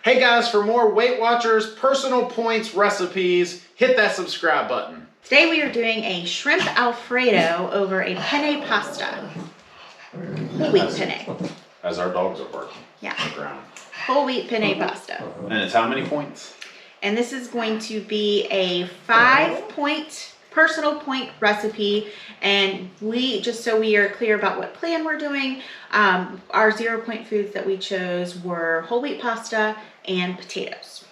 Hey guys, for more Weight Watchers personal points recipes, hit that subscribe button. Today we are doing a shrimp Alfredo over a penne pasta. Whole wheat penne. As our dogs are barking. Yeah. On the ground. Whole wheat penne pasta. And it's how many points? And this is going to be a 5-point personal point recipe. And we, just so we are clear about what plan we're doing, our 0-point foods that we chose were whole wheat pasta and potatoes.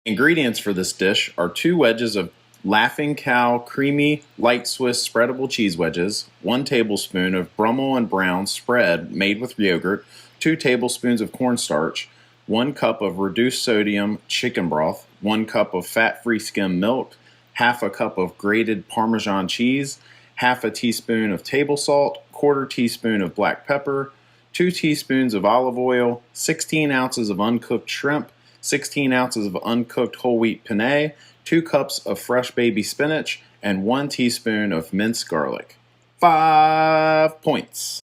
Ingredients for this dish are 2 wedges of Laughing Cow creamy light Swiss spreadable cheese wedges, 1 tablespoon of Brummel and Brown spread made with yogurt, 2 tablespoons of cornstarch, 1 cup of reduced sodium chicken broth, 1 cup of fat-free skim milk, half a cup of grated Parmesan cheese, half a teaspoon of table salt, 1/4 teaspoon of black pepper, 2 teaspoons of olive oil, 16 ounces of uncooked shrimp, 16 ounces of uncooked whole wheat penne, 2 cups of fresh baby spinach, and 1 teaspoon of minced garlic. 5 points.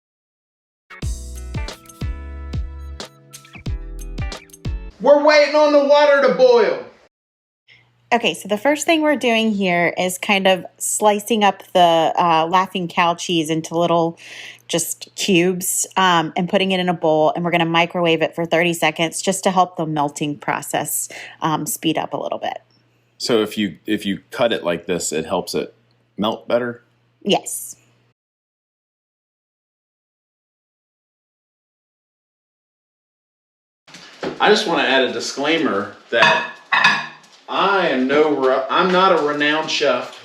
We're waiting on the water to boil. Okay, so the first thing we're doing here is kind of slicing up the Laughing Cow cheese into little just cubes and putting it in a bowl, and we're going to microwave it for 30 seconds just to help the melting process speed up a little bit. So if you cut it like this, it helps it melt better? Yes. I just want to add a disclaimer that I'm not a renowned chef.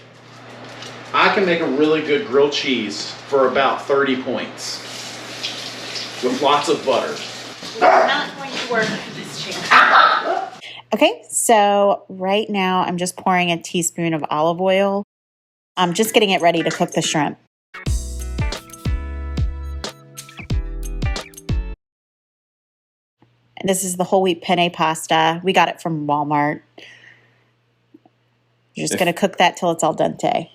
I can make a really good grilled cheese for about 30 points with lots of butter. It's not going to work with this channel. Okay, so right now I'm just pouring a teaspoon of olive oil. I'm just getting it ready to cook the shrimp. And this is the whole wheat penne pasta. We got it from Walmart. You're just going to cook that till it's al dente.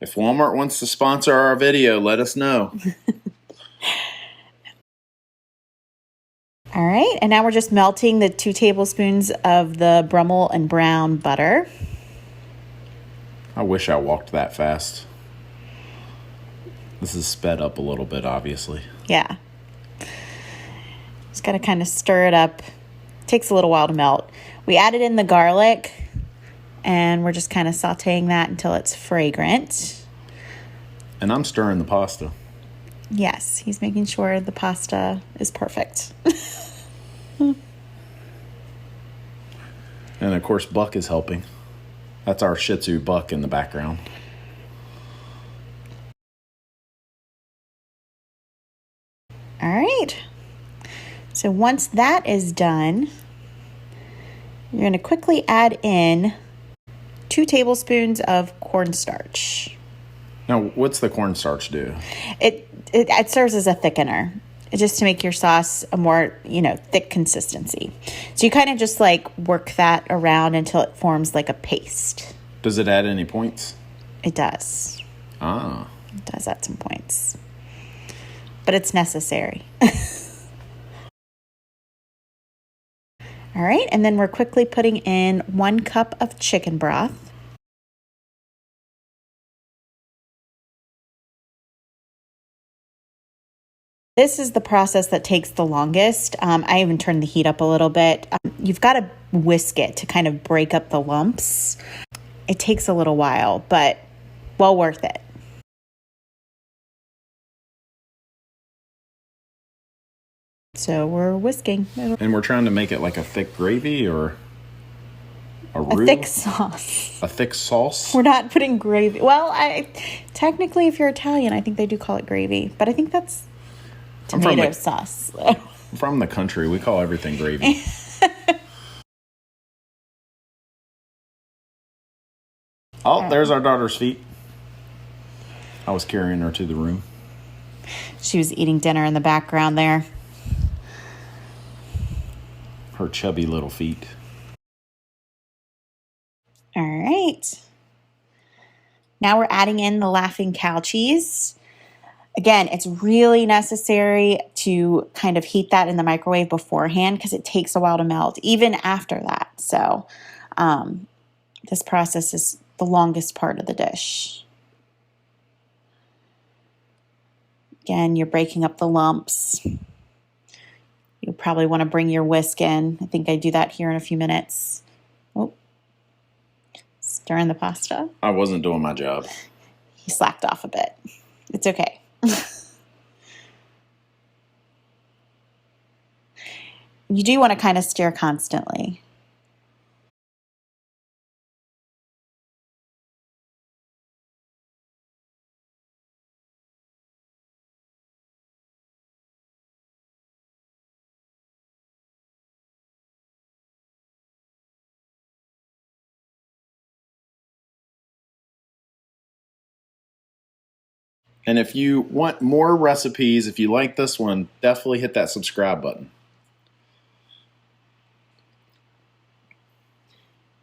If Walmart wants to sponsor our video, let us know. All right, and now we're just melting the 2 tablespoons of the Brummel and Brown butter. I wish I walked that fast. This is sped up a little bit, obviously. Yeah. Just got to kind of stir it up. It takes a little while to melt. We added in the garlic, and we're just kind of sauteing that until it's fragrant. And I'm stirring the pasta. Yes, he's making sure the pasta is perfect. And of course, Buck is helping. That's our Shih Tzu Buck in the background. All right. So once that is done, you're going to quickly add in 2 tablespoons of cornstarch. Now, what's the cornstarch do? It serves as a thickener, just to make your sauce a more, thick consistency. So you kind of just like work that around until it forms like a paste. Does it add any points? It does. Ah. It does add some points. But it's necessary. All right, and then we're quickly putting in 1 cup of chicken broth. This is the process that takes the longest. I even turned the heat up a little bit. You've got to whisk it to kind of break up the lumps. It takes a little while, but well worth it. So we're whisking. And we're trying to make it like a thick gravy or a roux? A thick sauce. A thick sauce? We're not putting gravy. Well, technically, if you're Italian, I think they do call it gravy. But I think that's tomato sauce. From the country, we call everything gravy. Oh, there's our daughter's feet. I was carrying her to the room. She was eating dinner in the background there. Her chubby little feet. All right. Now we're adding in the Laughing Cow cheese. Again, it's really necessary to kind of heat that in the microwave beforehand because it takes a while to melt, even after that. So this process is the longest part of the dish. Again, you're breaking up the lumps. You'll probably want to bring your whisk in. I think I do that here in a few minutes. Oh, stirring the pasta. I wasn't doing my job. He slacked off a bit. It's okay. You do want to kind of stir constantly. And if you want more recipes, if you like this one, definitely hit that subscribe button.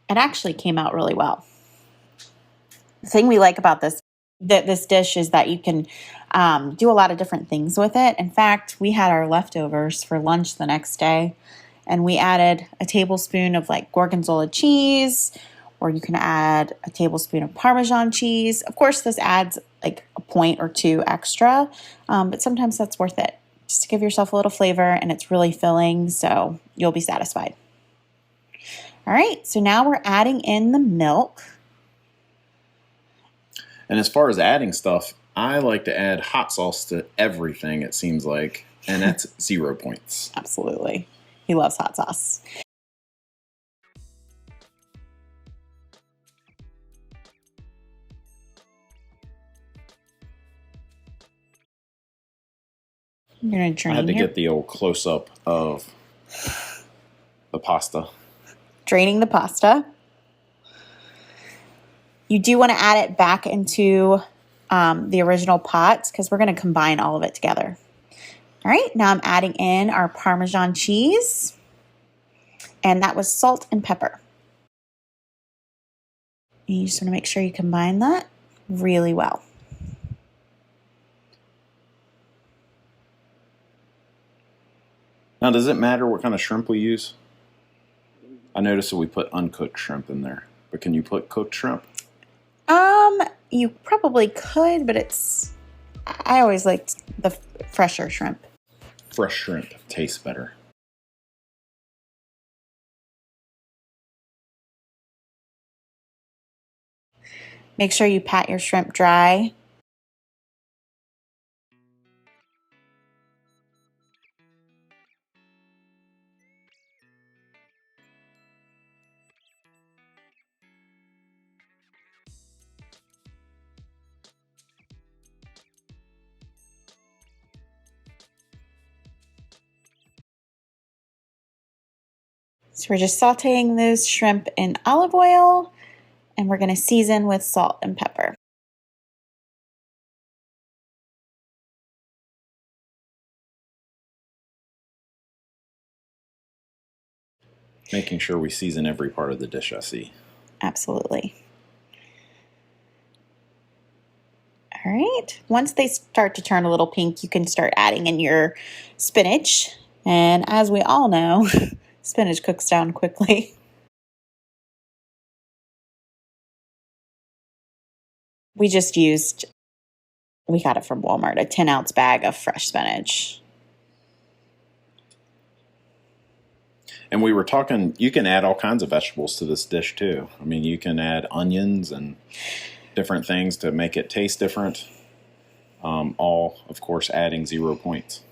It actually came out really well. The thing we like about this dish is that you can do a lot of different things with it. In fact, we had our leftovers for lunch the next day, and we added a tablespoon of like gorgonzola cheese, or you can add a tablespoon of Parmesan cheese. Of course, this adds like a point or two extra, but sometimes that's worth it just to give yourself a little flavor, and it's really filling, so you'll be satisfied. All right, so now we're adding in the milk. And as far as adding stuff, I like to add hot sauce to everything, it seems like, and that's 0 points. Absolutely. He loves hot sauce. You're going to I drain had to get the old close-up of the pasta. draining the pasta. You do want to add it back into the original pot because we're going to combine all of it together. All right, now I'm adding in our Parmesan cheese, and that was salt and pepper. You just want to make sure you combine that really well. Now, does it matter what kind of shrimp we use? I noticed that we put uncooked shrimp in there, but can you put cooked shrimp? You probably could, but I always liked the fresher shrimp. Fresh shrimp tastes better. Make sure you pat your shrimp dry. So we're just sauteing those shrimp in olive oil, and we're going to season with salt and pepper. Making sure we season every part of the dish, I see. Absolutely. All right. Once they start to turn a little pink, you can start adding in your spinach. And as we all know, spinach cooks down quickly. We got it from Walmart, a 10-ounce bag of fresh spinach. And we were talking, you can add all kinds of vegetables to this dish too. I mean, you can add onions and different things to make it taste different. All, of course, adding 0 points.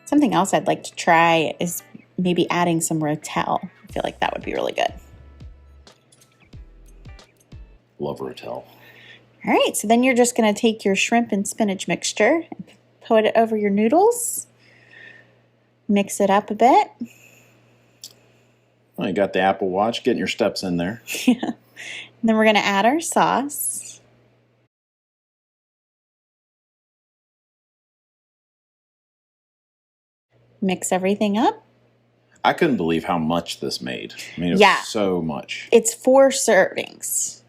Something else I'd like to try is maybe adding some rotel. I feel like that would be really good. Love rotel. All right, so then you're just going to take your shrimp and spinach mixture and put it over your noodles. Mix it up a bit. Well, you got the Apple Watch, getting your steps in there. Yeah. And then we're going to add our sauce. Mix everything up. I couldn't believe how much this made. I mean, it Yeah. was so much. It's 4 servings.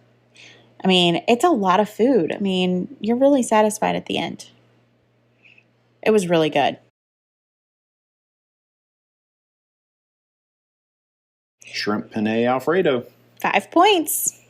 I mean, it's a lot of food. I mean, you're really satisfied at the end. It was really good. Shrimp Penne Alfredo. 5 points.